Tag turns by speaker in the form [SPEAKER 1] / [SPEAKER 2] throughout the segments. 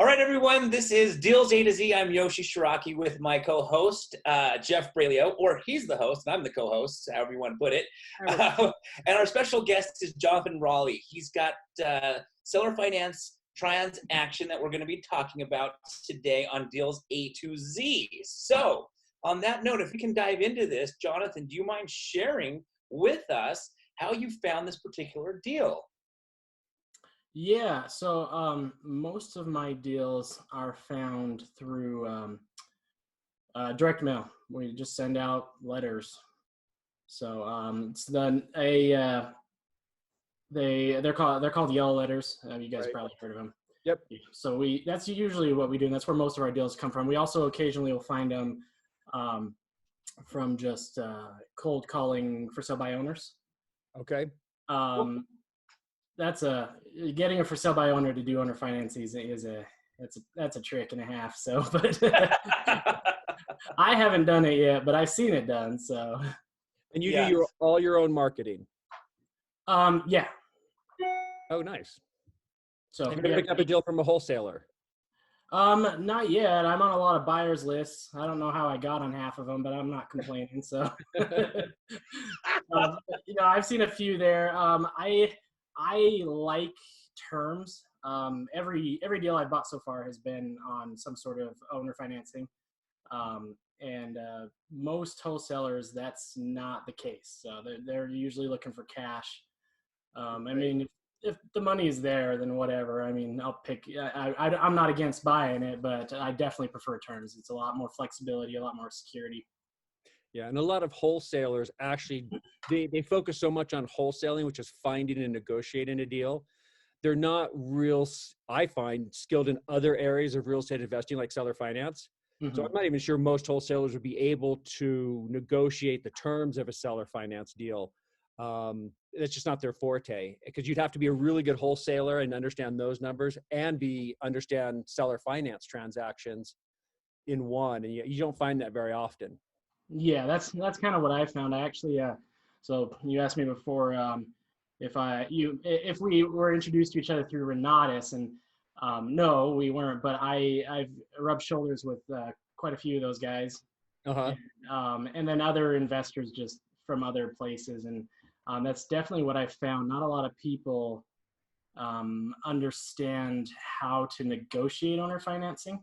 [SPEAKER 1] right, everyone, this is Deals A to Z. I'm Yoshi Shiraki with my co-host, Jeff Brailio, or he's the host, and I'm the co-host, however you want to put it. And our special guest is Jonathan Raleigh. He's got seller finance transaction that we're going to be talking about today on Deals A to Z. So on that note, if we can dive into this, Jonathan, do you mind sharing with us how you found this particular deal?
[SPEAKER 2] Yeah, so most of my deals are found through direct mail. We just send out letters. So it's they're called yellow letters. You guys probably heard of them.
[SPEAKER 3] Yep.
[SPEAKER 2] So that's usually what we do, and that's where most of our deals come from. We also occasionally will find them from just cold calling for sale by owners.
[SPEAKER 3] Okay.
[SPEAKER 2] That's getting a for sale by owner to do owner financing that's a trick and a half. So, but I haven't done it yet, but I've seen it done. So,
[SPEAKER 3] and you do all your own marketing.
[SPEAKER 2] Yeah.
[SPEAKER 3] Oh, nice.
[SPEAKER 2] So
[SPEAKER 3] have you ever picked up a deal from a wholesaler?
[SPEAKER 2] Not yet. I'm on a lot of buyers lists. I don't know how I got on half of them, but I'm not complaining. So, I've seen a few there. I like terms. Every deal I've bought so far has been on some sort of owner financing. And most wholesalers, that's not the case. So they're usually looking for cash. I mean, if the money is there, then whatever. I mean, I'll pick. I'm not against buying it, but I definitely prefer terms. It's a lot more flexibility, a lot more security.
[SPEAKER 3] Yeah, and a lot of wholesalers actually, they focus so much on wholesaling, which is finding and negotiating a deal. They're not I find, skilled in other areas of real estate investing, like seller finance. Mm-hmm. So I'm not even sure most wholesalers would be able to negotiate the terms of a seller finance deal. That's just not their forte, because you'd have to be a really good wholesaler and understand those numbers and understand seller finance transactions in one. And you don't find that very often.
[SPEAKER 2] Yeah, that's kind of what I found. I actually, so you asked me before if we were introduced to each other through Renatus, and no, we weren't. But I've rubbed shoulders with quite a few of those guys, and then other investors just from other places, and that's definitely what I found. Not a lot of people understand how to negotiate owner financing,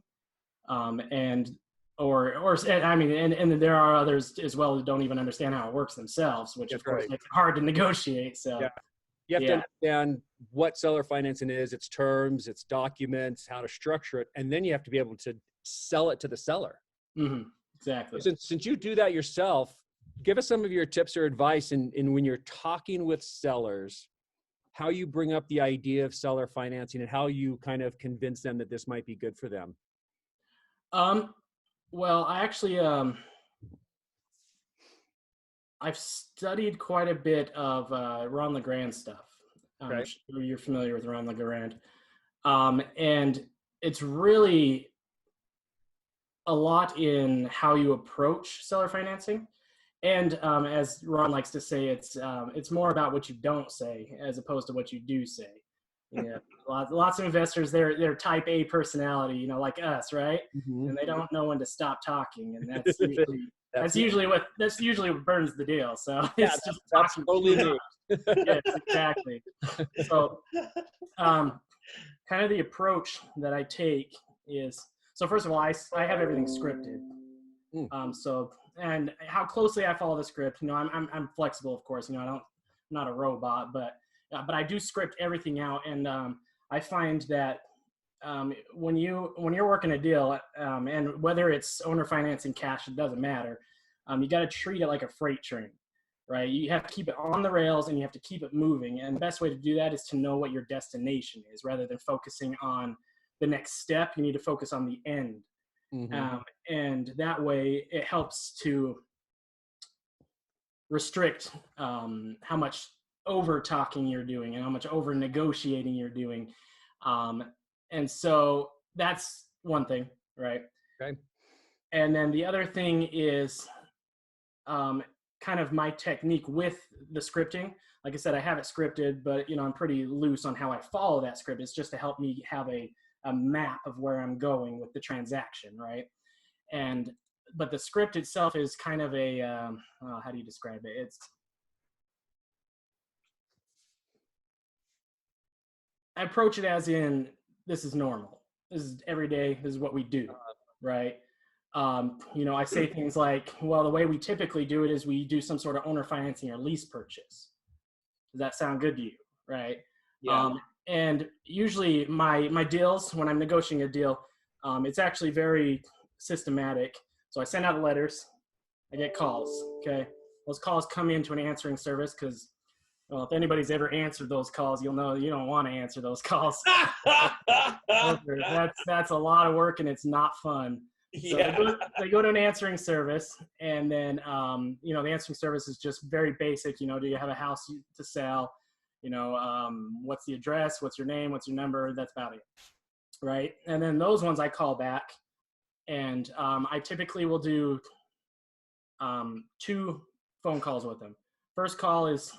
[SPEAKER 2] and there are others as well who don't even understand how it works themselves, which of course makes it hard to negotiate. So
[SPEAKER 3] you have to understand what seller financing is, its terms, its documents, how to structure it, and then you have to be able to sell it to the seller.
[SPEAKER 2] Mm-hmm. Exactly.
[SPEAKER 3] Since you do that yourself, give us some of your tips or advice in when you're talking with sellers, how you bring up the idea of seller financing and how you kind of convince them that this might be good for them.
[SPEAKER 2] Well, I actually, I've studied quite a bit of Ron LeGrand stuff. I'm sure you're familiar with Ron LeGrand. And it's really a lot in how you approach seller financing. And as Ron likes to say, it's more about what you don't say as opposed to what you do say. Yeah, lots of investors, they're type A personality, like us, right? Mm-hmm. And they don't know when to stop talking, and that's usually what burns the deal. So it's just
[SPEAKER 3] that's totally me.
[SPEAKER 2] Yes, exactly. So, kind of the approach that I take is, so first of all, I have everything scripted. So, and how closely I follow the script, I'm flexible, of course. I'm not a robot, but I do script everything out, and I find that when you're working a deal, and whether it's owner financing, cash, it doesn't matter. You got to treat it like a freight train, right? You have to keep it on the rails, and you have to keep it moving. And the best way to do that is to know what your destination is, rather than focusing on the next step. You need to focus on the end, and that way it helps to restrict how much over talking you're doing and how much over negotiating you're doing. And so that's one thing, right?
[SPEAKER 3] Okay.
[SPEAKER 2] And then the other thing is kind of my technique with the scripting. Like I said, I have it scripted, but I'm pretty loose on how I follow that script. It's just to help me have a a map of where I'm going with the transaction, right? But the script itself is kind of a, how do you describe it? I approach it as in, this is normal. This is every day. This is what we do, right? I say things like, well, the way we typically do it is we do some sort of owner financing or lease purchase. Does that sound good to you, right?
[SPEAKER 1] Yeah.
[SPEAKER 2] And usually my deals, when I'm negotiating a deal, it's actually very systematic. So I send out letters, I get calls, okay? Those calls come into an answering service because, well, if anybody's ever answered those calls, you'll know you don't want to answer those calls. That's a lot of work and it's not fun. So they go to an answering service, and then the answering service is just very basic. Do you have a house to sell? What's the address? What's your name? What's your number? That's about it, right? And then those ones I call back, and I typically will do 2 phone calls with them. First call is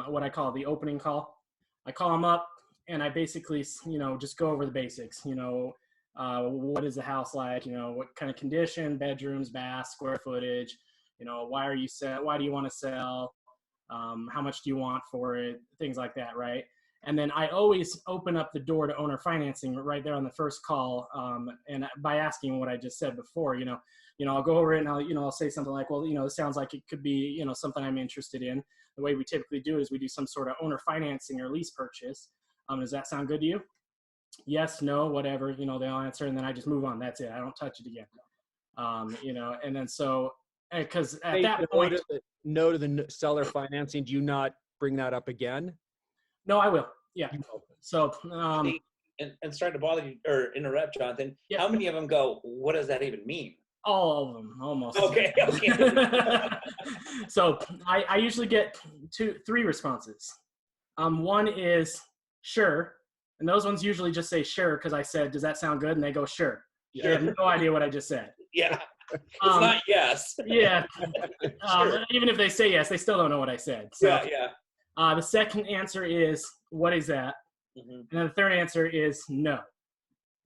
[SPEAKER 2] what I call the opening call. I call them up, and I basically just go over the basics. What is the house like? What kind of condition, bedrooms, baths, square footage, why do you want to sell? How much do you want for it? Things like that, right? And then I always open up the door to owner financing right there on the first call. And by asking what I just said before, I'll go over it and I'll say something like, well, it sounds like it could be, something I'm interested in. The way we typically do is we do some sort of owner financing or lease purchase. Does that sound good to you? Yes, no, whatever, they'll answer, and then I just move on. That's it. I don't touch it again. And then so, because at that point,
[SPEAKER 3] no to the seller financing, do you not bring that up again?
[SPEAKER 2] No, I will. Yeah. So,
[SPEAKER 1] and sorry to bother you or interrupt, Jonathan.
[SPEAKER 2] Yeah.
[SPEAKER 1] How many of them go, what does that even mean?
[SPEAKER 2] All of them, almost.
[SPEAKER 1] Okay.
[SPEAKER 2] So I usually get 3 responses. One is sure. And those ones usually just say sure because I said, does that sound good? And they go, sure. They have no idea what I just said.
[SPEAKER 1] Yeah. It's not yes.
[SPEAKER 2] Yeah.
[SPEAKER 1] Sure.
[SPEAKER 2] Even if they say yes, they still don't know what I said. So,
[SPEAKER 1] yeah.
[SPEAKER 2] The second answer is, what is that? Mm-hmm. And then the third answer is no.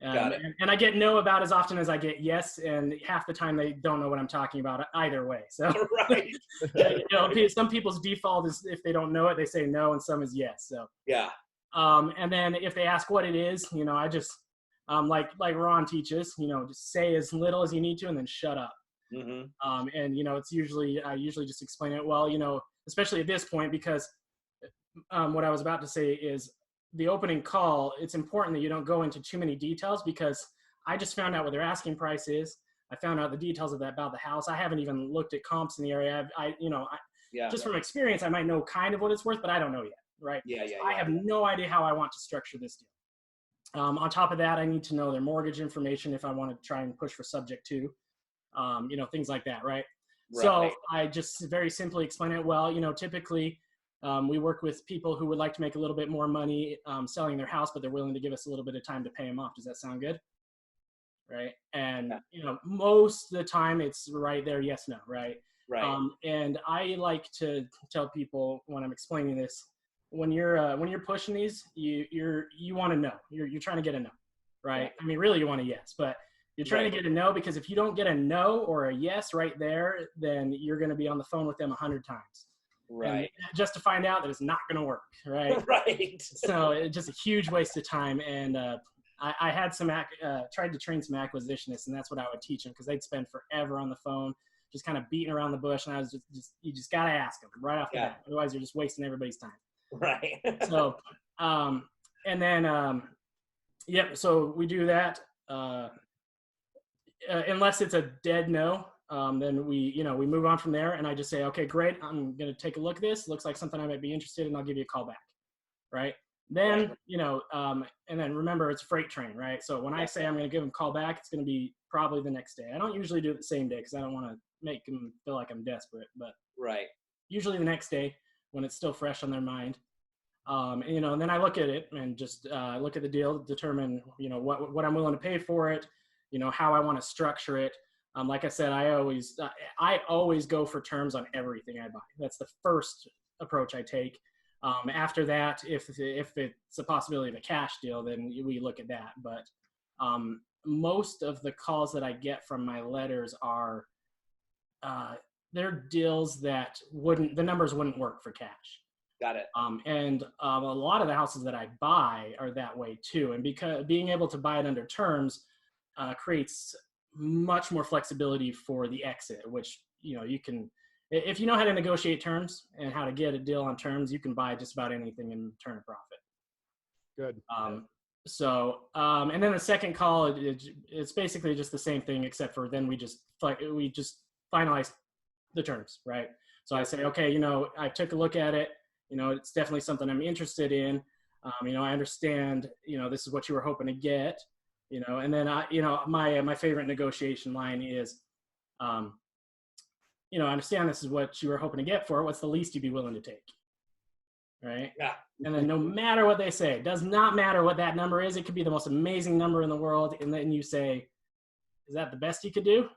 [SPEAKER 1] Got it.
[SPEAKER 2] And I get no about as often as I get yes, and half the time they don't know what I'm talking about either way. So,
[SPEAKER 1] right.
[SPEAKER 2] Some people's default is if they don't know it, they say no, and some is yes. So,
[SPEAKER 1] yeah.
[SPEAKER 2] And then if they ask what it is, I just, like Ron teaches, just say as little as you need to and then shut up. Mm-hmm. And, I usually just explain it well, especially at this point, because what I was about to say is the opening call, it's important that you don't go into too many details because I just found out what their asking price is. I found out the details about the house. I haven't even looked at comps in the area. Just from experience, I might know kind of what it's worth, but I don't know yet. Right.
[SPEAKER 1] Yeah.
[SPEAKER 2] I have no idea how I want to structure this deal. On top of that, I need to know their mortgage information if I want to try and push for subject to, things like that. Right. So I just very simply explain it. Well, typically we work with people who would like to make a little bit more money selling their house, but they're willing to give us a little bit of time to pay them off. Does that sound good? Right. And, most of the time it's right there. Yes, no. Right.
[SPEAKER 1] Right.
[SPEAKER 2] And I like to tell people when I'm explaining this, when you're pushing these, you want to know. You're trying to get a no, right? Yeah. I mean, really, you want a yes, but you're trying to get a no because if you don't get a no or a yes right there, then you're going to be on the phone with them 100 times, right? And just to find out that it's not going to work, right?
[SPEAKER 1] Right.
[SPEAKER 2] So it's just a huge waste of time. And I had tried to train some acquisitionists, and that's what I would teach them because they'd spend forever on the phone, just kind of beating around the bush. And I was you just got to ask them right off the bat. Otherwise, you're just wasting everybody's time.
[SPEAKER 1] Right.
[SPEAKER 2] So, and then, so we do that, unless it's a dead no, then we move on from there. And I just say, okay, great. I'm going to take a look at this. Looks like something I might be interested in. I'll give you a call back. Right. Then, and then remember it's freight train, right? So when I say I'm going to give them a call back, it's going to be probably the next day. I don't usually do it the same day because I don't want to make them feel like I'm desperate, but usually the next day, when it's still fresh on their mind. And then I look at it and just look at the deal, determine, what I'm willing to pay for it, how I want to structure it. Like I said, I always go for terms on everything I buy. That's the first approach I take. After that, if it's a possibility of a cash deal, then we look at that. But most of the calls that I get from my letters are, they're deals that the numbers wouldn't work for cash.
[SPEAKER 1] Got it.
[SPEAKER 2] And a lot of the houses that I buy are that way too. And because being able to buy it under terms creates much more flexibility for the exit, which, you can, if you know how to negotiate terms and how to get a deal on terms, you can buy just about anything and turn a profit.
[SPEAKER 3] Good.
[SPEAKER 2] And then the second call, it's basically just the same thing, except for then we just finalize the terms, right? So I say, okay, I took a look at it. It's definitely something I'm interested in. I understand, this is what you were hoping to get, and then my favorite negotiation line is, I understand this is what you were hoping to get for it. What's the least you'd be willing to take? Right.
[SPEAKER 1] Yeah.
[SPEAKER 2] And then no matter what they say, it does not matter what that number is. It could be the most amazing number in the world. And then you say, is that the best you could do?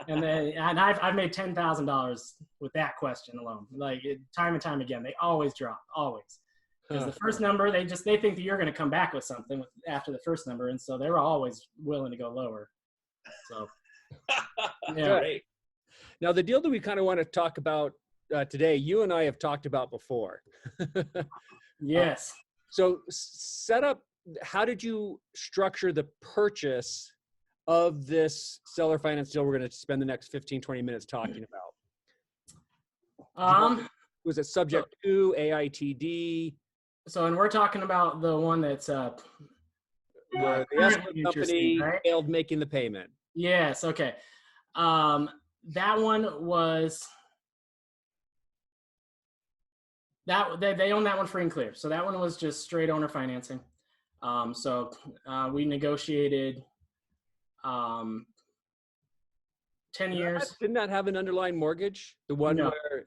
[SPEAKER 2] And I've made $10,000 with that question alone. Like time and time again, they always drop, always. Because the first number, they think that you're going to come back with something after the first number, and so they're always willing to go lower. So,
[SPEAKER 1] yeah. Great.
[SPEAKER 3] Now, the deal that we kind of want to talk about today, you and I have talked about before.
[SPEAKER 2] Yes.
[SPEAKER 3] So, set up. How did you structure the purchase of this seller finance deal we're going to spend the next 15, 20 minutes talking about? Was it subject to AITD?
[SPEAKER 2] So, and we're talking about the one that's
[SPEAKER 3] the escrow company
[SPEAKER 2] right?
[SPEAKER 3] failed making the payment.
[SPEAKER 2] Yes. Okay. That one was they own that one free and clear. So that one was just straight owner financing. We negotiated 10 years.
[SPEAKER 3] Didn't that have an underlying mortgage? The one where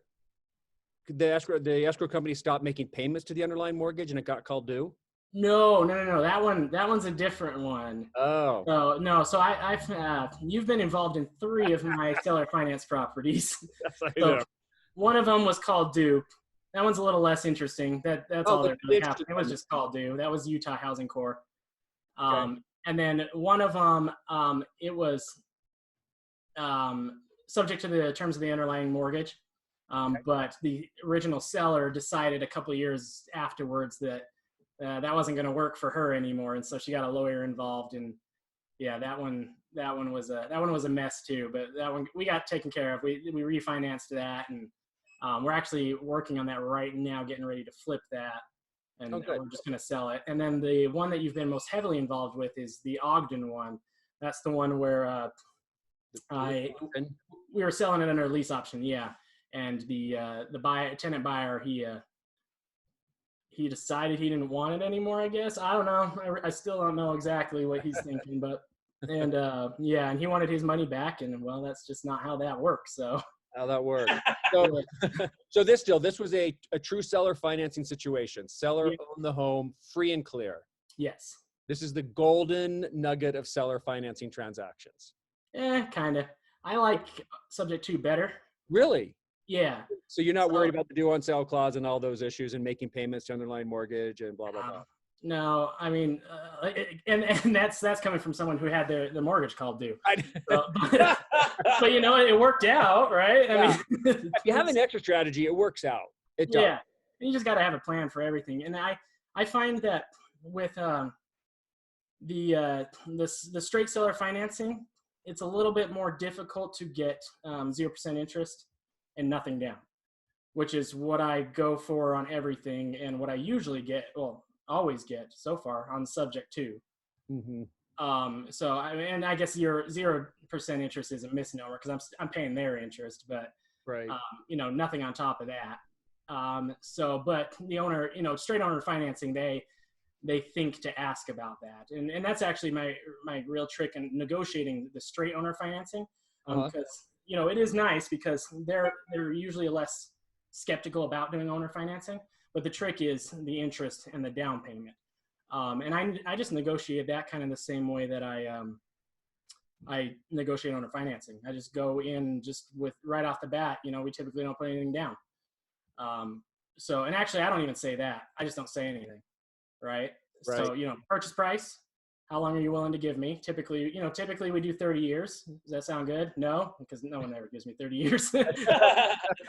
[SPEAKER 3] the escrow company stopped making payments to the underlying mortgage and it got called due?
[SPEAKER 2] No. That one's a different one.
[SPEAKER 3] Oh.
[SPEAKER 2] No. So you've been involved in 3 of my seller finance properties.
[SPEAKER 3] Yes, I know.
[SPEAKER 2] One of them was called due. That one's a little less interesting. That's all that really happened. It was just called due. That was Utah Housing Corps.
[SPEAKER 3] Okay.
[SPEAKER 2] And then one of them, it was subject to the terms of the underlying mortgage. But the original seller decided a couple of years afterwards that that wasn't going to work for her anymore, and so she got a lawyer involved. And yeah, that one was a mess too. But that one we got taken care of. We refinanced that, and we're actually working on that right now, getting ready to flip that, and we're just going to sell it. And then the one that you've been most heavily involved with is the Ogden one. That's the one where we were selling it under a lease option. Yeah. And the tenant buyer, he decided he didn't want it anymore, I guess. I don't know. I still don't know exactly what he's thinking, and he wanted his money back, and well, that's just not how that works. So
[SPEAKER 3] how that works. So this deal, this was a true seller financing situation. Seller owned the home, free and clear.
[SPEAKER 2] Yes.
[SPEAKER 3] This is the golden nugget of seller financing transactions.
[SPEAKER 2] Kind of. I like subject to better.
[SPEAKER 3] Really?
[SPEAKER 2] Yeah.
[SPEAKER 3] So you're not worried about the due on sale clause and all those issues and making payments to underlying mortgage and blah, blah, blah.
[SPEAKER 2] No, I mean, and that's coming from someone who had the mortgage called due. But it worked out, right? I mean,
[SPEAKER 3] if you have an extra strategy, it works out. It does.
[SPEAKER 2] Yeah. You just got to have a plan for everything. And I find that with the straight seller financing, it's a little bit more difficult to get 0% interest and nothing down, which is what I go for on everything, and what I usually get, always get so far on subject to.
[SPEAKER 3] Mm-hmm.
[SPEAKER 2] So I guess your 0% interest is a misnomer because I'm paying their interest, but
[SPEAKER 3] right.
[SPEAKER 2] Nothing on top of that. But the owner, straight owner financing, they think to ask about that, and that's actually my real trick in negotiating the straight owner financing, because it is nice because they're usually less skeptical about doing owner financing, but the trick is the interest and the down payment. And I just negotiate that kind of the same way that I negotiate owner financing. I just go in just with right off the bat, we typically don't put anything down. And actually I don't even say that. I just don't say anything. Right. So, purchase price, how long are you willing to give me? Typically, typically we do 30 years. Does that sound good? No, because no one ever gives me 30 years.
[SPEAKER 1] Then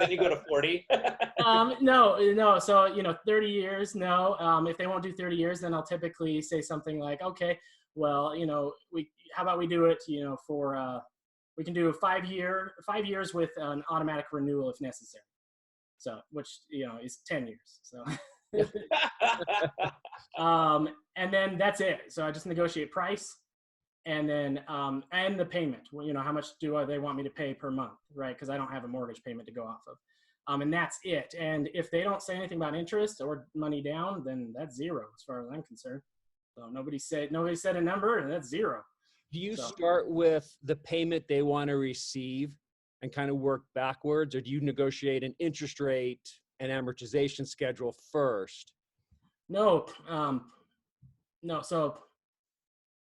[SPEAKER 1] you go to 40.
[SPEAKER 2] No. So, 30 years, no. If they won't do 30 years, then I'll typically say something like, okay, well, how about we do it, for, we can do 5 years with an automatic renewal if necessary. So, which, is 10 years. So, and then that's it. So I just negotiate price and then, and the payment, how much do they want me to pay per month, right? Because I don't have a mortgage payment to go off of. And that's it. And if they don't say anything about interest or money down, then that's zero as far as I'm concerned. So nobody said a number, and that's zero.
[SPEAKER 3] Do you start with the payment they want to receive and kind of work backwards, or do you negotiate an interest rate and amortization schedule first?
[SPEAKER 2] No. No. So,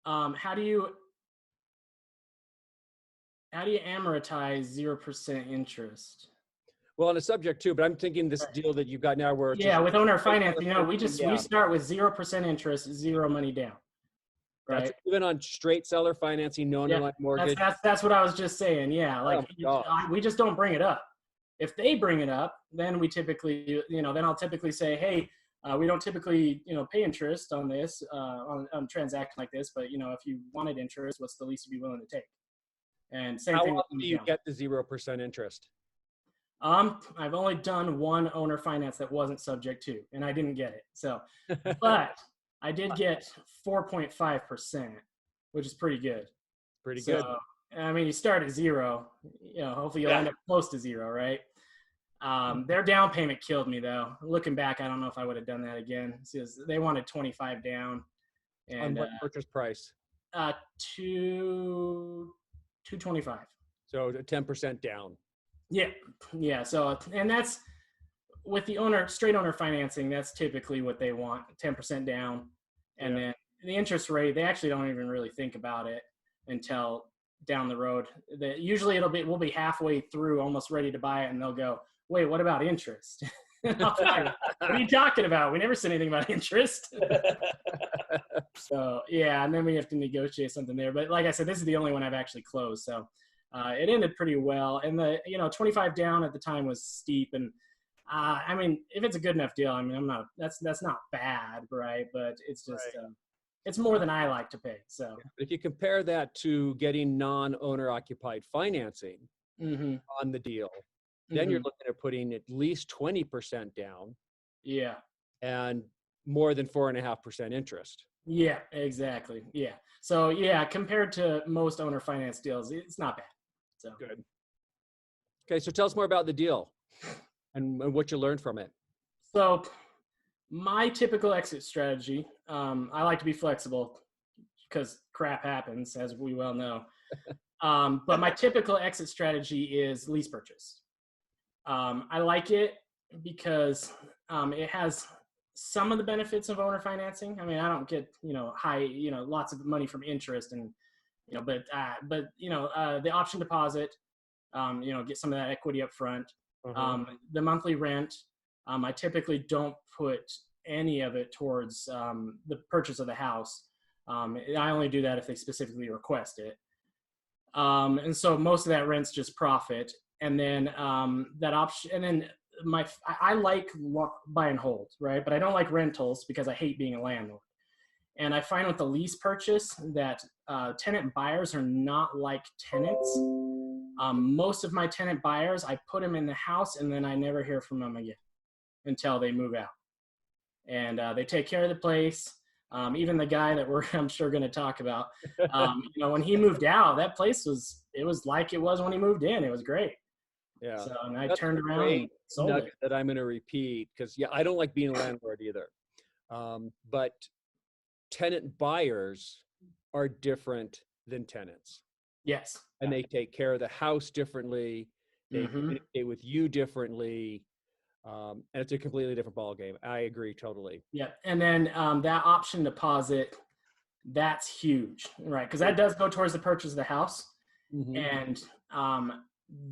[SPEAKER 2] how do you amortize 0% interest?
[SPEAKER 3] Well, on a subject too, but I'm thinking this deal that you've got now where it's
[SPEAKER 2] with owner financing, we start with 0% interest, zero money down. Right.
[SPEAKER 3] That's even on straight seller financing, no underlying mortgage.
[SPEAKER 2] That's what I was just saying. Yeah. We just don't bring it up. If they bring it up, then we typically, then I'll typically say, hey, we don't typically, pay interest on this, on transaction like this, but if you wanted interest, what's the least you'd be willing to take? And same thing.
[SPEAKER 3] How often do you get the 0% interest?
[SPEAKER 2] I've only done one owner finance that wasn't subject to, and I didn't get it. So, but I did get 4.5%, which is pretty good.
[SPEAKER 3] Pretty good.
[SPEAKER 2] I mean, you start at zero, hopefully you'll end up close to zero, right? Their down payment killed me though. Looking back, I don't know if I would have done that again. They wanted 25 down. And
[SPEAKER 3] on what purchase price?
[SPEAKER 2] 225.
[SPEAKER 3] So 10% down.
[SPEAKER 2] Yeah. So, and that's with the straight owner financing, that's typically what they want, 10% down. And then the interest rate, they actually don't even really think about it until down the road. Usually we'll be halfway through, almost ready to buy it, and they'll go, wait, what about interest? What are you talking about? We never said anything about interest. So, and then we have to negotiate something there. But like I said, this is the only one I've actually closed. So it ended pretty well. And the 25 down at the time was steep. And I mean, if it's a good enough deal, I mean, that's not bad, right? But it's just, it's more than I like to pay. So
[SPEAKER 3] if you compare that to getting non-owner occupied financing on the deal, then you're looking at putting at least 20% down.
[SPEAKER 2] Yeah.
[SPEAKER 3] And more than 4.5% interest.
[SPEAKER 2] Yeah, exactly. Yeah. So compared to most owner finance deals, it's not bad. So
[SPEAKER 3] good. Okay. So tell us more about the deal and what you learned from it.
[SPEAKER 2] So my typical exit strategy, I like to be flexible because crap happens, as we well know. But my typical exit strategy is lease purchase. I like it because it has some of the benefits of owner financing. I mean, I don't get, high, lots of money from interest and, but the option deposit, get some of that equity up front. The monthly rent, I typically don't put any of it towards the purchase of the house. I only do that if they specifically request it. And so most of that rent's just profit. And then that option, and then I like buy and hold, right? But I don't like rentals because I hate being a landlord. And I find with the lease purchase that tenant buyers are not like tenants. Most of my tenant buyers, I put them in the house and then I never hear from them again until they move out. And they take care of the place. Even the guy that I'm sure going to talk about, when he moved out, that place was like it was when he moved in. It was great.
[SPEAKER 3] Yeah.
[SPEAKER 2] So, and I turned around and sold it.
[SPEAKER 3] That I'm going to repeat because I don't like being a landlord either. But tenant buyers are different than tenants.
[SPEAKER 2] Yes.
[SPEAKER 3] And they take care of the house differently. They communicate with you differently. And it's a completely different ballgame. I agree totally.
[SPEAKER 2] Yeah. And then that option deposit, that's huge, right? Because that does go towards the purchase of the house. And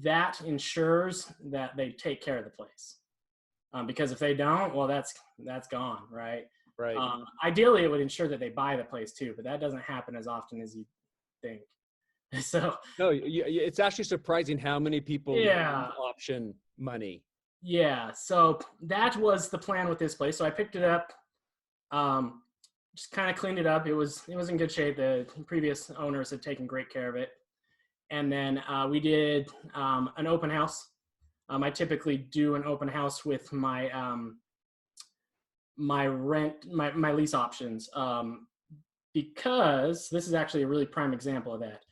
[SPEAKER 2] that ensures that they take care of the place. Because if they don't, well, that's gone, right?
[SPEAKER 3] Right.
[SPEAKER 2] Ideally, it would ensure that they buy the place too, but that doesn't happen as often as you think. So
[SPEAKER 3] No, it's actually surprising how many people
[SPEAKER 2] yeah,
[SPEAKER 3] lose option money.
[SPEAKER 2] yeah. So that was the plan with this place. So I picked it up, just kind of cleaned it up. It was in good shape. The previous owners had taken great care of it. And then we did an open house. I typically do an open house with my my lease options, because this is actually a really prime example of that.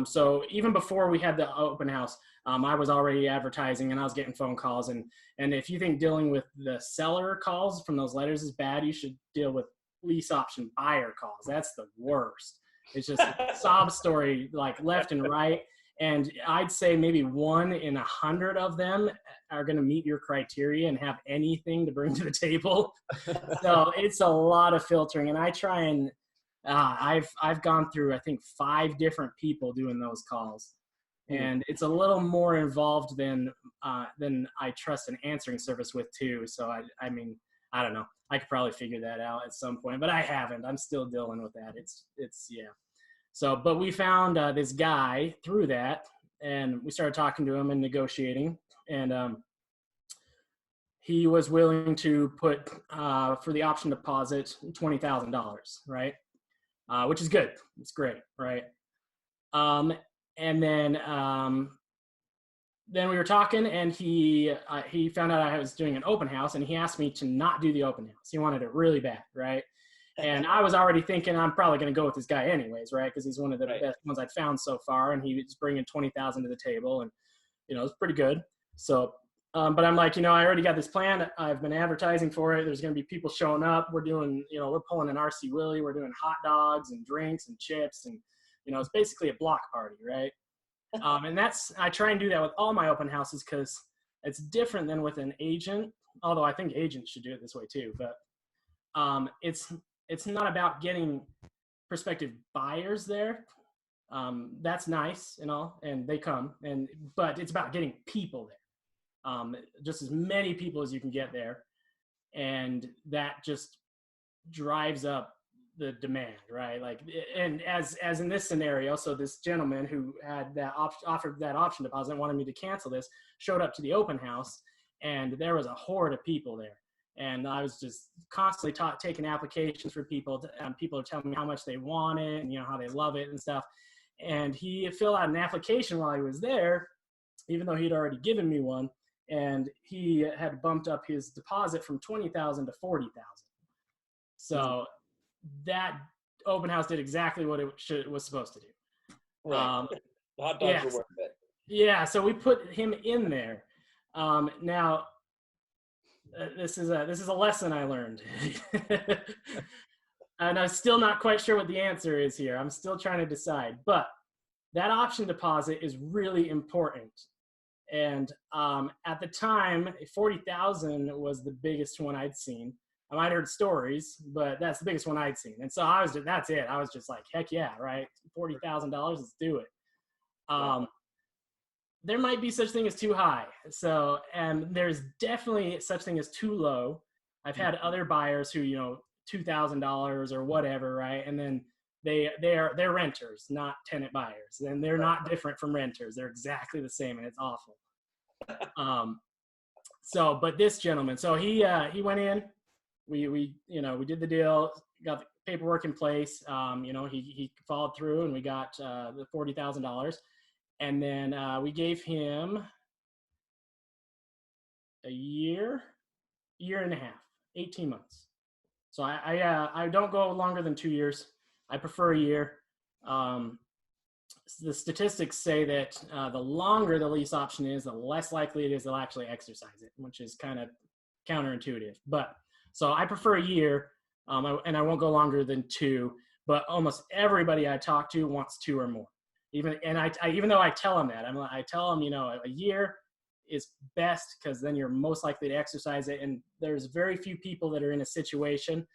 [SPEAKER 2] So even before we had the open house, I was already advertising and I was getting phone calls. And if you think dealing with the seller calls from those letters is bad, you should deal with lease option buyer calls. That's the worst. It's just a sob story, like left and right. And I'd say maybe 1 in 100 of them are going to meet your criteria and have anything to bring to the table. So it's a lot of filtering. And I try and I've gone through, I think, 5 different people doing those calls, and it's a little more involved than I trust an answering service with too. So I mean, I don't know. I could probably figure that out at some point, but I haven't. I'm still dealing with that. It's yeah. So, but we found this guy through that, and we started talking to him and negotiating, and he was willing to put for the option deposit $20,000, right? Which is good. It's great, right? And then we were talking, and he found out I was doing an open house, and he asked me to not do the open house. He wanted it really bad, right? And I was already thinking I'm probably going to go with this guy anyways, right? Because he's one of the best ones I'd found so far, and he was bringing $20,000 to the table, and it's pretty good. So, but I'm like, I already got this plan. I've been advertising for it. There's going to be people showing up. We're doing, we're pulling an RC Willie. We're doing hot dogs and drinks and chips, and it's basically a block party, right? And I try and do that with all my open houses because it's different than with an agent. Although I think agents should do it this way too, but it's not about getting prospective buyers there. That's nice and all, and they come, but it's about getting people there. Just as many people as you can get there, and that just drives up the demand, right? Like, and as in this scenario, so this gentleman who had that offered that option deposit and wanted me to cancel this showed up to the open house, and there was a horde of people there. And I was just constantly taking applications for people. People are telling me how much they want it and how they love it and stuff. And he filled out an application while he was there, even though he'd already given me one. And he had bumped up his deposit from $20,000 to $40,000. So that open house did exactly what it was supposed to do.
[SPEAKER 1] Right. The hot dogs were worth it.
[SPEAKER 2] Yeah. So we put him in there. Now. This is a lesson I learned. And I'm still not quite sure what the answer is here. I'm still trying to decide, but that option deposit is really important. And at the time, 40,000 was the biggest one I'd seen. I might have heard stories, but that's the biggest one I'd seen. And so that's it. I was just like, heck yeah, right? $40,000, let's do it. There might be such thing as too high. So, and there's definitely such thing as too low. I've had other buyers who, $2,000 or whatever, right? And then they're renters, not tenant buyers. And they're not different from renters. They're exactly the same, and it's awful. So, but this gentleman, so he went in, we did the deal, got the paperwork in place. He followed through, and we got the $40,000. And then we gave him a year and a half, 18 months. So I don't go longer than 2 years. I prefer a year. The statistics say that the longer the lease option is, the less likely it is they'll actually exercise it, which is kind of counterintuitive. But so I prefer a year, and I won't go longer than 2. But almost everybody I talk to wants 2 or more. Even though I tell them that, I tell them, a year is best because then you're most likely to exercise it. And there's very few people that are in a situation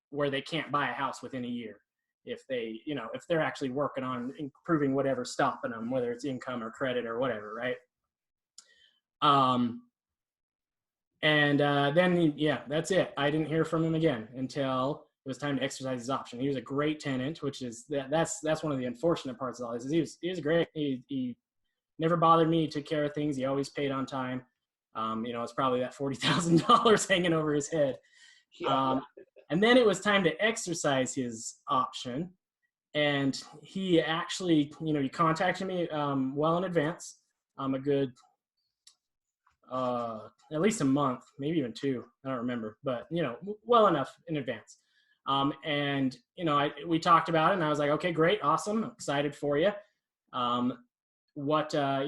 [SPEAKER 2] where they can't buy a house within a year if they're actually working on improving whatever's stopping them, whether it's income or credit or whatever, right? And then, yeah, that's it. I didn't hear from him again until it was time to exercise his option. He was a great tenant, which is that's one of the unfortunate parts of all this. Is he was great. He never bothered me. He took care of things. He always paid on time. It's probably that $40,000 hanging over his head.
[SPEAKER 1] Yeah.
[SPEAKER 2] And then it was time to exercise his option. And he actually, he contacted me well in advance, a good, at least a month, maybe even 2. I don't remember, but well enough in advance. And we talked about it, and I was like, okay, great, awesome, I'm excited for you. What have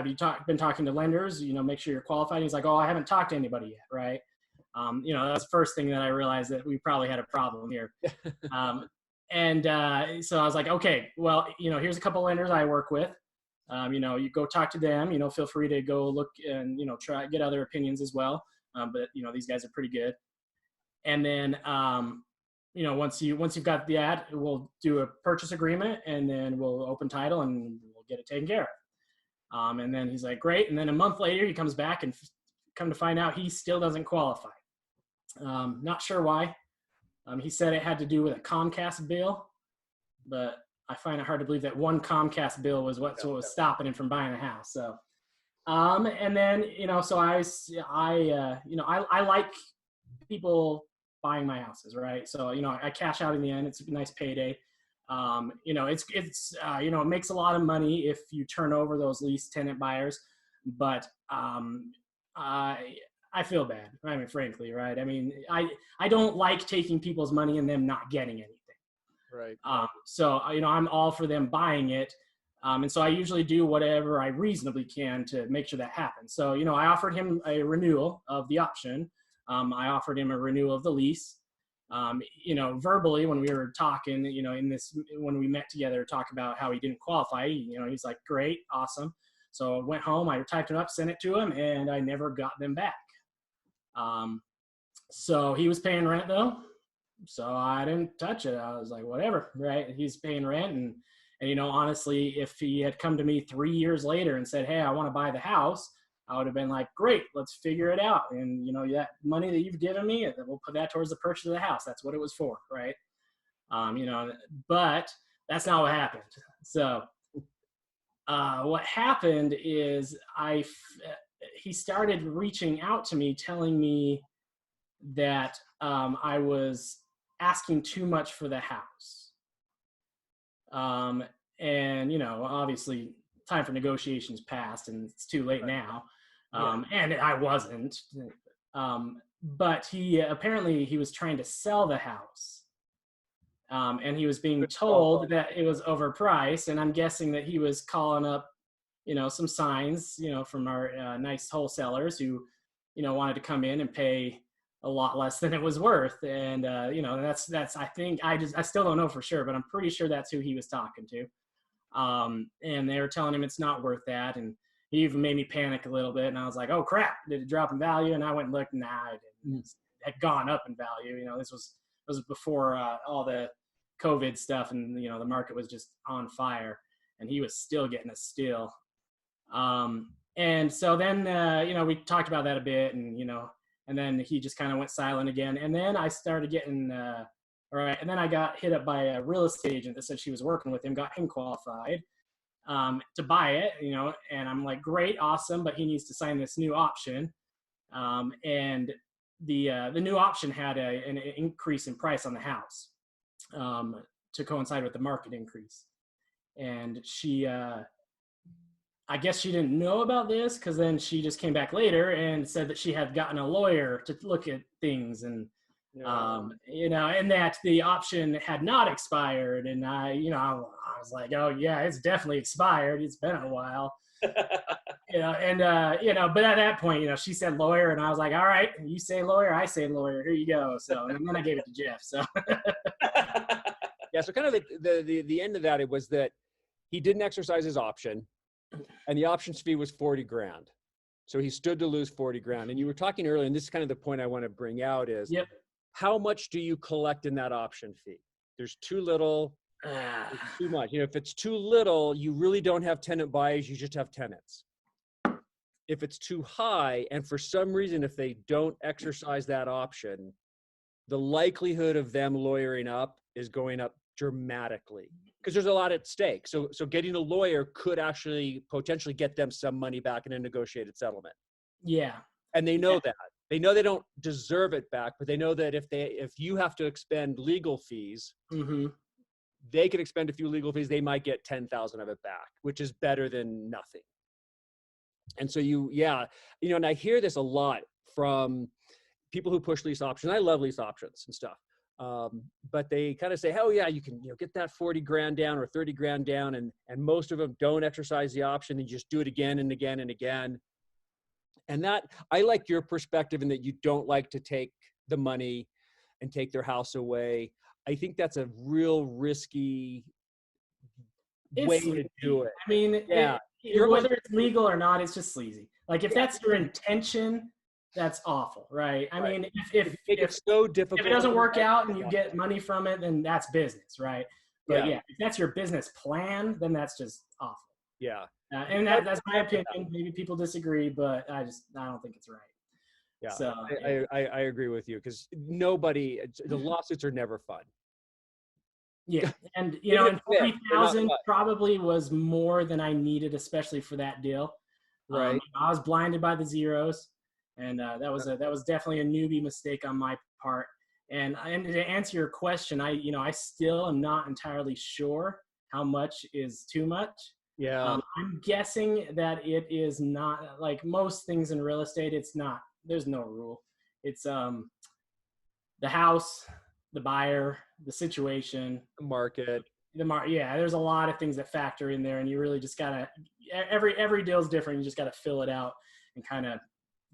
[SPEAKER 2] you been talking to lenders? Make sure you're qualified. He's like, oh, I haven't talked to anybody yet, right? That's the first thing that I realized that we probably had a problem here. So I was like, okay, well, here's a couple lenders I work with. You go talk to them. Feel free to go look and try get other opinions as well. But these guys are pretty good. And then once you've got the ad, we'll do a purchase agreement, and then we'll open title and we'll get it taken care of. And then he's like, great. And then a month later, he comes back and come to find out he still doesn't qualify. Not sure why. He said it had to do with a Comcast bill, but I find it hard to believe that one Comcast bill was what was stopping him from buying a house. So, and then, so I like people buying my houses, right? So, I cash out in the end. It's a nice payday. It makes a lot of money if you turn over those lease tenant buyers, but, I feel bad. I mean, frankly, right? I mean, I don't like taking people's money and them not getting anything.
[SPEAKER 3] Right.
[SPEAKER 2] So, I'm all for them buying it. And so I usually do whatever I reasonably can to make sure that happens. So, I offered him a renewal of the option. I offered him a renewal of the lease. Verbally, when we were talking, when we met together, talk about how he didn't qualify, he's like, great, awesome. So I went home, I typed them up, sent it to him, and I never got them back. So he was paying rent though. So I didn't touch it. I was like, whatever, right? He's paying rent. And honestly, if he had come to me 3 years later and said, hey, I want to buy the house, I would have been like, great, let's figure it out. And, that money that you've given me, we'll put that towards the purchase of the house. That's what it was for, right? But that's not what happened. So what happened is he started reaching out to me, telling me that I was asking too much for the house. And, obviously time for negotiations passed and it's too late now. And I wasn't. But apparently he was trying to sell the house. And he was being told that it was overpriced. And I'm guessing that he was calling up, some signs, from our nice wholesalers who, wanted to come in and pay a lot less than it was worth. And, that's, I think I still don't know for sure, but I'm pretty sure that's who he was talking to. And they were telling him it's not worth that. And he even made me panic a little bit. And I was like, oh crap, did it drop in value? And I went and looked, nah, it didn't. It had gone up in value. This was before all the COVID stuff, and, the market was just on fire, and he was still getting a steal. And so then, we talked about that a bit, and, and then he just kind of went silent again. And then I started getting, and then I got hit up by a real estate agent that said she was working with him, got him qualified to buy it, and I'm like, great, awesome, but he needs to sign this new option. And the new option had an increase in price on the house to coincide with the market increase. And she, I guess she didn't know about this, because then she just came back later and said that she had gotten a lawyer to look at things, and and that the option had not expired. And I was like, oh yeah, it's definitely expired. It's been a while. But at that point, she said lawyer, and I was like, all right, you say lawyer, I say lawyer, here you go. So, and then I gave it to Jeff. So
[SPEAKER 3] yeah. So kind of the end of that, it was that he didn't exercise his option, and the options fee was $40,000. So he stood to lose $40,000. And you were talking earlier, and this is kind of the point I want to bring out is,
[SPEAKER 2] yep.
[SPEAKER 3] How much do you collect in that option fee? There's too little, there's too much. If it's too little, you really don't have tenant buyers, you just have tenants. if it's too high, and for some reason, if they don't exercise that option, the likelihood of them lawyering up is going up dramatically because there's a lot at stake. So getting a lawyer could actually potentially get them some money back in a negotiated settlement.
[SPEAKER 2] Yeah.
[SPEAKER 3] And they know that. They know they don't deserve it back, but they know that if you have to expend legal fees, they can expend a few legal fees, they might get 10,000 of it back, which is better than nothing. And so and I hear this a lot from people who push lease options. I love lease options and stuff. But they kind of say, oh yeah, you can get that 40 grand down or 30 grand down. And most of them don't exercise the option and just do it again and again and again. And that, I like your perspective in that you don't like to take the money and take their house away. I think that's a real risky way to do it.
[SPEAKER 2] I mean, whether it's legal or not, it's just sleazy. Like if that's your intention, that's awful, right? I mean, if
[SPEAKER 3] it's so difficult,
[SPEAKER 2] if it doesn't work out and you get money from it, then that's business, right? But if that's your business plan, then that's just awful.
[SPEAKER 3] Yeah.
[SPEAKER 2] And that's my opinion. Maybe people disagree, but I don't think it's right.
[SPEAKER 3] Yeah.
[SPEAKER 2] So
[SPEAKER 3] I agree with you because the lawsuits are never fun.
[SPEAKER 2] Yeah. And, and 40,000 probably was more than I needed, especially for that deal.
[SPEAKER 3] Right.
[SPEAKER 2] I was blinded by the zeros. And that was definitely a newbie mistake on my part. And to answer your question, I still am not entirely sure how much is too much.
[SPEAKER 3] Yeah.
[SPEAKER 2] I'm guessing that it is not, like most things in real estate. It's not. There's no rule. It's the house, the buyer, the situation,
[SPEAKER 3] the market.
[SPEAKER 2] Yeah, there's a lot of things that factor in there, and you really just gotta. Every deal is different. You just gotta fill it out and kind of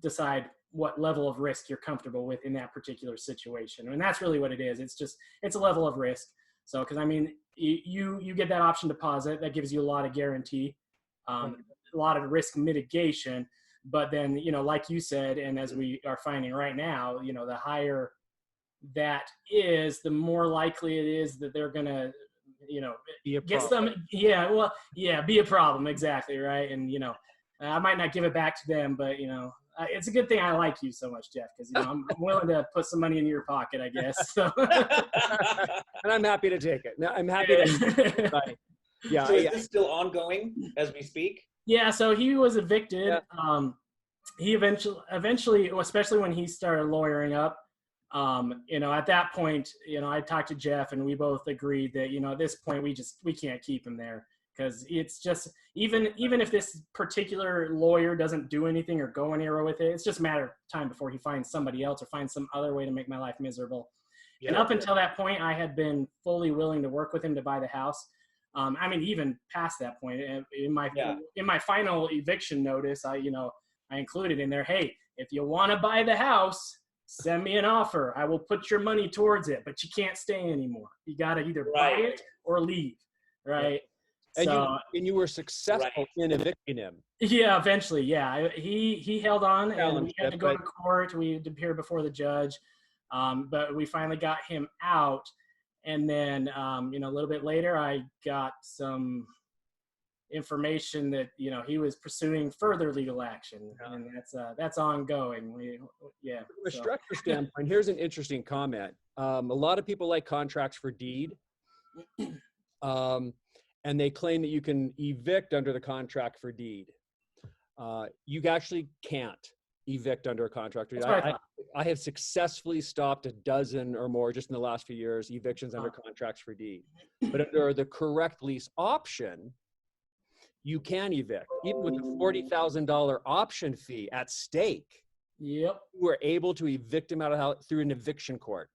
[SPEAKER 2] decide what level of risk you're comfortable with in that particular situation. And that's really what it is. It's a level of risk. So, because I mean, you get that option deposit that gives you a lot of guarantee, a lot of risk mitigation. But then, like you said, and as we are finding right now, the higher that is, the more likely it is that they're going to, get some. Yeah. Well, yeah, be a problem. Exactly. Right. And, I might not give it back to them, but, it's a good thing I like you so much, Jeff, because I'm willing to put some money in your pocket, I guess. So.
[SPEAKER 3] And I'm happy to take it. No, I'm happy to. Yeah.
[SPEAKER 1] So is this still ongoing as we speak?
[SPEAKER 2] Yeah. So he was evicted. Yeah. He eventually, especially when he started lawyering up, at that point, I talked to Jeff and we both agreed that, at this point we can't keep him there. Because it's just, even if this particular lawyer doesn't do anything or go anywhere with it, it's just a matter of time before he finds somebody else or finds some other way to make my life miserable. Yeah. And up until that point, I had been fully willing to work with him to buy the house. Even past that point, in my final eviction notice, I included in there, hey, if you want to buy the house, send me an offer. I will put your money towards it, but you can't stay anymore. You got to either buy it or leave, right? Yeah.
[SPEAKER 3] And you were successful in evicting him.
[SPEAKER 2] Yeah, eventually. Yeah, he held on, and we had to go to court. We had to appear before the judge, but we finally got him out. And then, a little bit later, I got some information that he was pursuing further legal action, and that's ongoing. From
[SPEAKER 3] a structure standpoint, here's an interesting comment. A lot of people like contracts for deed. And they claim that you can evict under the contract for deed. You actually can't evict under a contract for deed. I have successfully stopped a dozen or more just in the last few years, evictions under contracts for deed. But under the correct lease option, you can evict. Even with a $40,000 option fee at stake,
[SPEAKER 2] yep,
[SPEAKER 3] we're able to evict him out of the house through an eviction court.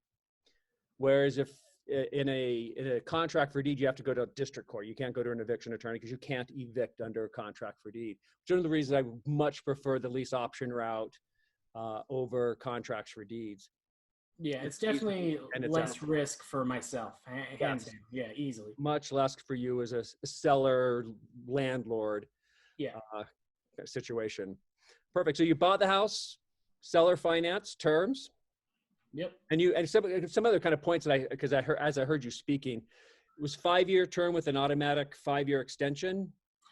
[SPEAKER 3] Whereas if in a contract for deed, you have to go to a district court. You can't go to an eviction attorney because you can't evict under a contract for deed. Which is one of the reasons I much prefer the lease option route over contracts for deeds.
[SPEAKER 2] Yeah, it's definitely less risk for myself, hands down. Yeah, easily.
[SPEAKER 3] Much less for you as a seller, landlord situation. Perfect. So you bought the house, seller finance terms.
[SPEAKER 2] Yep.
[SPEAKER 3] And some other kind of points that as I heard you speaking, it was 5-year term with an automatic 5-year extension.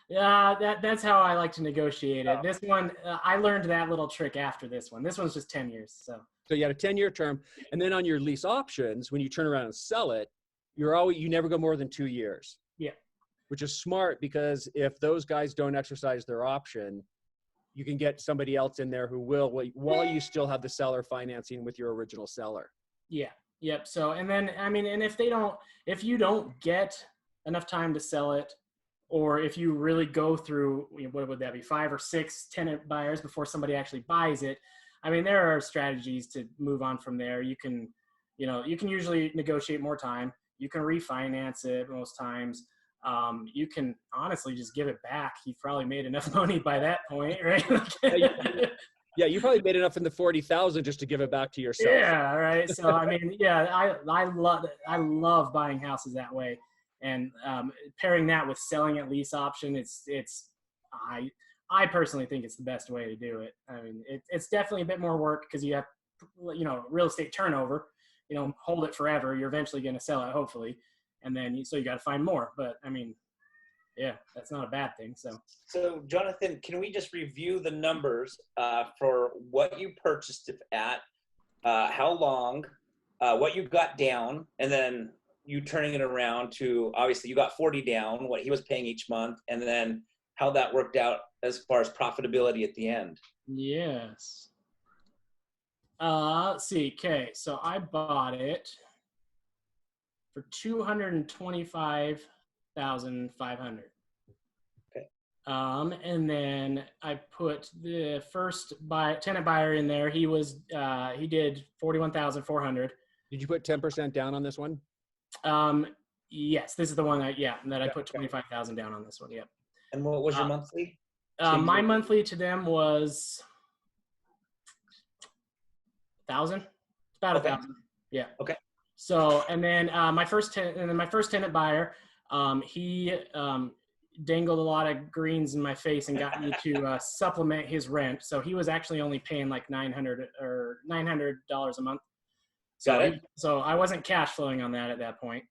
[SPEAKER 2] That's how I like to negotiate it. This one, I learned that little trick after this one. This one's just 10 years. So
[SPEAKER 3] you had a 10-year term, and then on your lease options, when you turn around and sell it, you never go more than 2 years.
[SPEAKER 2] Yeah.
[SPEAKER 3] Which is smart, because if those guys don't exercise their option, you can get somebody else in there who will, while you still have the seller financing with your original seller.
[SPEAKER 2] Yeah. Yep. So, and then, I mean, and if you don't get enough time to sell it, or if you really go through, what would that be, 5 or 6 tenant buyers before somebody actually buys it, I mean, there are strategies to move on from there. You can usually negotiate more time. You can refinance it most times. You can honestly just give it back. You've probably made enough money by that point, right?
[SPEAKER 3] Yeah, you probably made enough in the 40,000 just to give it back to yourself.
[SPEAKER 2] Yeah, right. So I mean, yeah, I love buying houses that way, and pairing that with selling at lease option, I personally think it's the best way to do it. I mean, it's definitely a bit more work because you have, real estate turnover. Hold it forever. You're eventually going to sell it, hopefully, and then so you got to find more. But I mean, yeah, that's not a bad thing.
[SPEAKER 1] So Jonathan, can we just review the numbers for what you purchased it at, how long, what you got down, and then you turning it around to, obviously you got 40 down, what he was paying each month, and then how that worked out as far as profitability at the end?
[SPEAKER 2] Yes. Let's see. Okay, so I bought it for $225,500.
[SPEAKER 1] Okay.
[SPEAKER 2] And then I put the first tenant buyer in there. He did $41,400.
[SPEAKER 3] Did you put 10% down on this one?
[SPEAKER 2] Yes, this is the one that I put 25,000 down on this one. Yep.
[SPEAKER 1] And what was your monthly?
[SPEAKER 2] My monthly to them was 1,000. About 1,000. Yeah.
[SPEAKER 1] Okay.
[SPEAKER 2] So, and then my first tenant buyer, he dangled a lot of greens in my face and got me to supplement his rent. So he was actually only paying like $900 a month. So
[SPEAKER 1] Got it.
[SPEAKER 2] So I wasn't cash flowing on that at that point.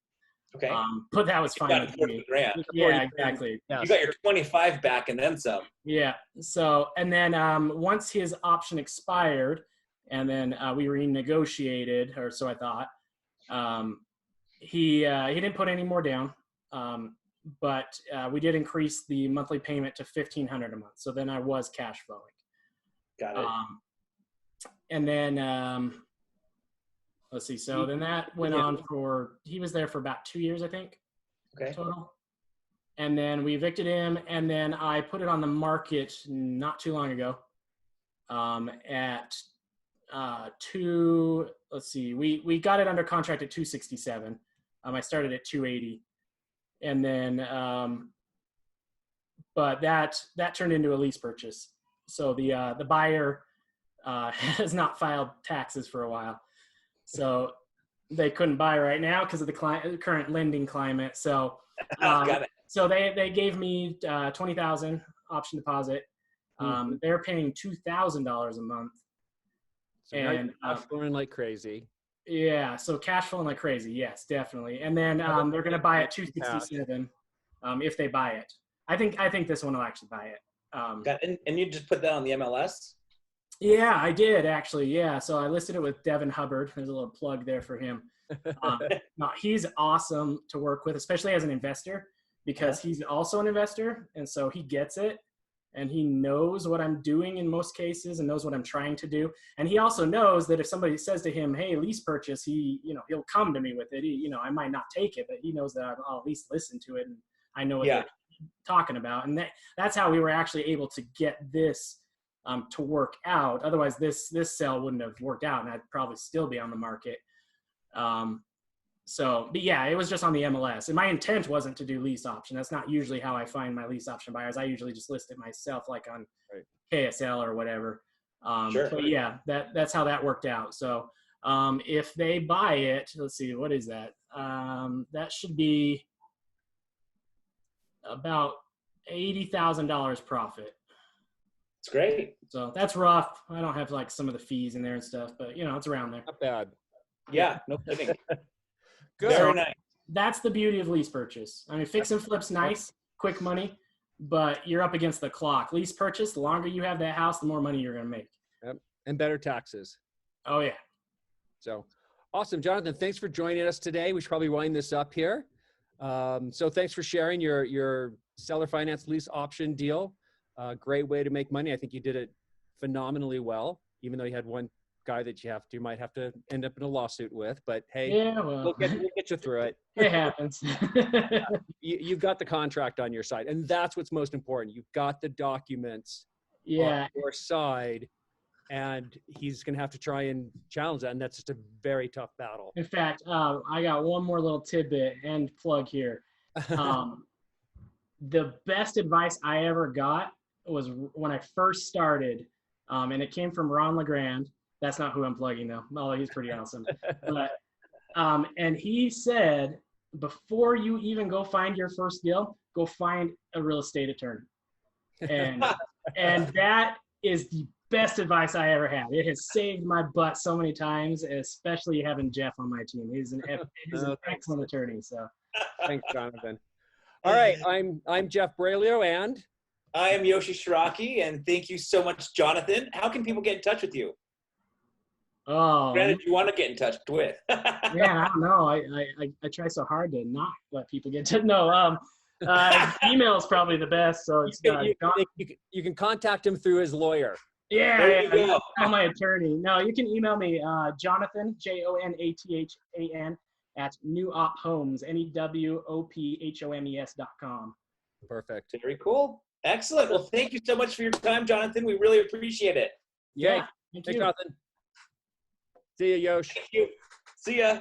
[SPEAKER 1] Okay.
[SPEAKER 2] But that was fine with me.
[SPEAKER 1] $40,000.
[SPEAKER 2] Yeah, exactly.
[SPEAKER 3] Yes.
[SPEAKER 1] You got your 25 back and then some.
[SPEAKER 2] Yeah. So, and then once his option expired, and then we renegotiated, or so I thought. He didn't put any more down, but we did increase the monthly payment to $1,500 a month. So then I was cash flowing.
[SPEAKER 1] Got it.
[SPEAKER 2] And then let's see. So then that went on he was there for about 2 years, I think.
[SPEAKER 1] Okay.
[SPEAKER 2] Total. And then we evicted him, and then I put it on the market not too long ago at let's see, we got it under contract at 267. I started at 280, and then but that turned into a lease purchase. So the buyer has not filed taxes for a while, so they couldn't buy right now because of the current lending climate. So
[SPEAKER 1] Got it.
[SPEAKER 2] So they gave me $20,000 option deposit. They're paying $2,000 a month.
[SPEAKER 3] So
[SPEAKER 2] and
[SPEAKER 3] cash flowing like crazy.
[SPEAKER 2] Yeah, so cash flowing like crazy. Yes, definitely. And then they're going to buy it 267 if they buy it. I think this one will actually buy it.
[SPEAKER 1] And you just put that on the MLS?
[SPEAKER 2] Yeah, I did actually. Yeah, so I listed it with Devin Hubbard. There's a little plug there for him. No, he's awesome to work with, especially as an investor, because he's also an investor, and so he gets it. And he knows what I'm doing in most cases and knows what I'm trying to do. And he also knows that if somebody says to him, hey, lease purchase, he'll come to me with it. I might not take it, but he knows that I'll at least listen to it. And I know what they're talking about. And that's how we were actually able to get this to work out. Otherwise, this sale wouldn't have worked out, and I'd probably still be on the market. But yeah, it was just on the MLS. And my intent wasn't to do lease option. That's not usually how I find my lease option buyers. I usually just list it myself, like on KSL or whatever.
[SPEAKER 1] Sure.
[SPEAKER 2] But yeah, that's how that worked out. So if they buy it, let's see, what is that? That should be about $80,000 profit.
[SPEAKER 1] It's great.
[SPEAKER 2] So that's rough. I don't have like some of the fees in there and stuff, but it's around there.
[SPEAKER 3] Not bad.
[SPEAKER 1] Yeah, no kidding.
[SPEAKER 3] Good.
[SPEAKER 1] Very nice.
[SPEAKER 2] That's the beauty of lease purchase. I mean, fix and flip's nice, quick money. but you're up against the clock. Lease purchase, the longer you have that house, the more money you're going to make.
[SPEAKER 3] Yep. And better taxes.
[SPEAKER 2] Oh, yeah.
[SPEAKER 3] So awesome. Jonathan, thanks for joining us today. We should probably wind this up here. So thanks for sharing your seller finance lease option deal. Great way to make money. I think you did it phenomenally well, even though you had one guy that you might have to end up in a lawsuit with, but hey,
[SPEAKER 2] yeah, well,
[SPEAKER 3] we'll get you through it.
[SPEAKER 2] It happens.
[SPEAKER 3] You've got the contract on your side, and that's what's most important. You've got the documents on your side, and he's going to have to try and challenge that, and that's just a very tough battle.
[SPEAKER 2] In fact, I got one more little tidbit and plug here. The best advice I ever got was when I first started, and it came from Ron LeGrand. That's not who I'm plugging though, although he's pretty awesome. But, and he said, before you even go find your first deal, go find a real estate attorney. And that is the best advice I ever had. It has saved my butt so many times, especially having Jeff on my team. He's an excellent attorney. So
[SPEAKER 3] thanks, Jonathan. All right, I'm Jeff Brailio, and
[SPEAKER 1] I am Yoshi Shiraki, and thank you so much, Jonathan. How can people get in touch with you?
[SPEAKER 2] Oh,
[SPEAKER 1] Granted, you want to get in touch with.
[SPEAKER 2] yeah, I don't know. I try so hard to not let people get to know. Email is probably the best. So it's
[SPEAKER 3] you can contact him through his lawyer.
[SPEAKER 2] Yeah, I'm my attorney. No, you can email me, Jonathan, JONATHAN @newophomes, NEWOPHOMES.com.
[SPEAKER 3] Perfect.
[SPEAKER 1] Very cool. Excellent. Well, thank you so much for your time, Jonathan. We really appreciate it.
[SPEAKER 2] Yeah. Thanks,
[SPEAKER 3] Jonathan. See you, Yosh.
[SPEAKER 1] Thank you. See ya.